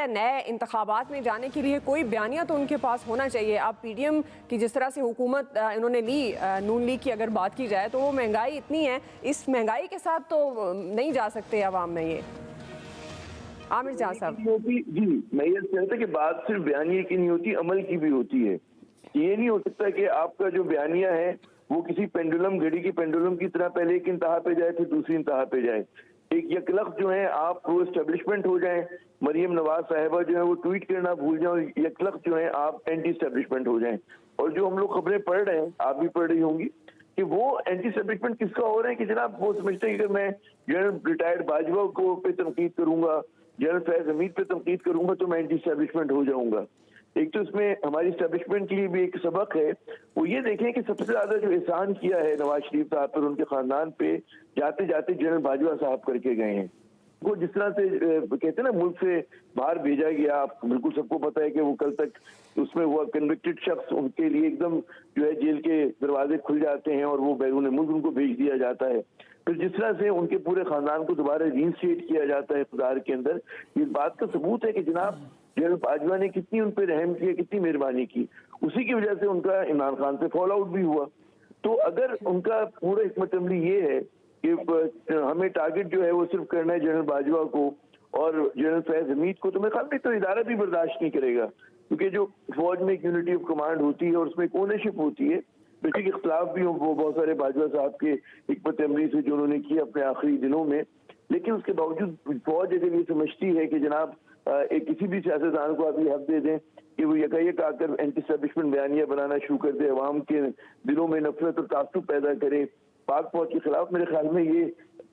नए इंतखाबात में जाने के लिए कोई बयानिया तो उनके पास होना चाहिए। अब पीडीएम की जिस तरह से हुकूमत इन्होंने ली, नून लीग की अगर बात की जाए तो वो महंगाई इतनी है, इस महंगाई के साथ तो नहीं जा सकते अवाम में। ये आमिर जहाँ साहब जी, मैं ये कहता कि बात सिर्फ बयानिए की नहीं होती, अमल की भी होती है। ये नहीं हो सकता कि आपका जो बयानिया है वो किसी पेंडुलम, घड़ी की पेंडुलम की तरह पहले एक इंतहा पे जाए फिर दूसरी इंतहा पे जाए। एक यकलख्त जो है आप वो एस्टेब्लिशमेंट हो जाए, मरियम नवाज साहिबा जो है वो ट्वीट करना भूल जाओ, यकलख्त जो है आप एंटी एस्टेब्लिशमेंट हो जाए। और जो हम लोग खबरें पढ़ रहे हैं, आप भी पढ़ रही होंगी, कि वो एंटी एस्टेब्लिशमेंट किसका हो रहा है कि जनाब वो समझते हैं कि अगर मैं जनरल रिटायर्ड बाजवा को पे तनकीद करूंगा, जनरल फैज हमीद पे तनकीद करूंगा तो मैं एंटी एस्टेब्लिशमेंट हो जाऊंगा। एक तो इसमें हमारी एस्टेब्लिशमेंट के लिए भी एक सबक है, वो ये देखें कि सबसे ज्यादा जो एहसान किया है नवाज शरीफ साहब पर, उनके खानदान पे जाते जाते जनरल बाजवा साहब करके गए हैं। वो जिस तरह से कहते हैं ना मुल्क से बाहर भेजा गया, आप बिल्कुल सबको पता है कि वो कल तक उसमें हुआ कन्विक्टेड शख्स, उनके लिए एकदम जो है जेल के दरवाजे खुल जाते हैं और वो बैरून मुल्क उनको भेज दिया जाता है। फिर जिस तरह से उनके पूरे खानदान को दोबारा रीइंस्टेट किया जाता है इक़्तिदार के अंदर, इस बात का सबूत है कि जनाब जनरल बाजवा ने कितनी उन पर रहम किया, कितनी मेहरबानी की। उसी की वजह से उनका इमरान खान से फॉल आउट भी हुआ। तो अगर उनका पूरा हिकमत अमली ये है कि हमें टारगेट जो है वो सिर्फ करना है जनरल बाजवा को और जनरल फैज हमीद को, तो मैं ख्याल में तो इदारा भी बर्दाश्त नहीं करेगा, क्योंकि जो फौज में एक यूनिटी ऑफ कमांड होती है और उसमें एक ओनरशिप होती है, बेशक इख्तलाफ भी हो वो बहुत सारे बाजवा साहब के हिकमत अमली से जो उन्होंने किया अपने आखिरी दिनों में, लेकिन उसके बावजूद फौज अगर ये समझती है कि जनाब एक किसी भी सियासतदान को आप ये हक दे दें कि वो यकायक आकर एंटी एस्टेब्लिशमेंट बयानिया बनाना शुरू कर दे, अवाम के दिलों में नफरत और तासुब पैदा करे पाक फौज के खिलाफ, मेरे ख्याल में ये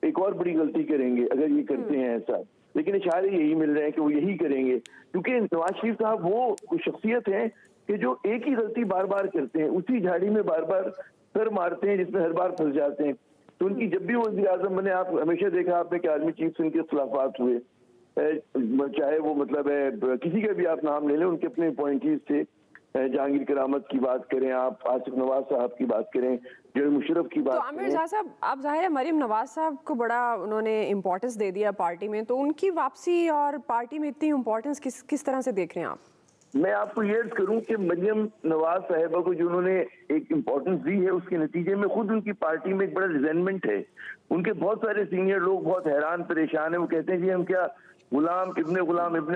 एक और बड़ी गलती करेंगे अगर ये करते हैं ऐसा। लेकिन इशारे यही मिल रहे हैं कि वो यही करेंगे, क्योंकि नवाज शरीफ साहब वो शख्सियत है कि जो एक ही गलती बार बार करते हैं, उसी झाड़ी में बार बार सर मारते हैं जिसमें हर बार फंस जाते हैं। तो उनकी जब भी वो वज़ीर आज़म बने, आप हमेशा देखा आपने कि आर्मी चीफ से उनके खिलाफात हुए, चाहे वो मतलब है किसी का भी आप नाम ले लें, उनके अपने अपॉइंटीज थे। जहांगीर करामत की बात करें, आप आसिफ नवाज साहब की बात करें, जनरल मुशर्रफ की बात तो आमिर जहाँ साहब, आप जाहिर है मरीम नवाज साहब को बड़ा उन्होंने इम्पोर्टेंस दे दिया पार्टी में, तो उनकी वापसी और पार्टी में इतनी इम्पोर्टेंस किस तरह से देख रहे हैं आप? मैं आपको ये अर्ज करूं कि मरियम नवाज साहिबा को जो उन्होंने एक इम्पोर्टेंस दी है, उसके नतीजे में खुद उनकी पार्टी में एक बड़ा रिजेंटमेंट है। उनके बहुत सारे सीनियर लोग बहुत हैरान परेशान है, वो कहते हैं कि हम क्या गुलाम इब्ने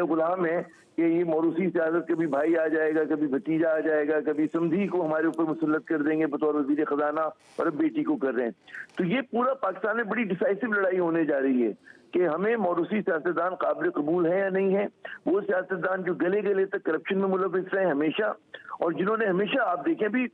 गुलाम है कि ये मौरूसी सियासत, कभी भाई आ जाएगा, कभी भतीजा आ जाएगा, कभी समधी को हमारे ऊपर मुसल्लत कर देंगे बतौर वज़ीर खजाना, और अब बेटी को कर रहे हैं। तो ये पूरा पाकिस्तान में बड़ी डिसाइसिव लड़ाई होने जा रही है कि हमें मौरूसी सियासतदान काबिल कबूल है या नहीं है। वो सियासतदान जो गले गले तक करप्शन में मुलविस रहे हमेशा, और जिन्होंने हमेशा आप देखें भी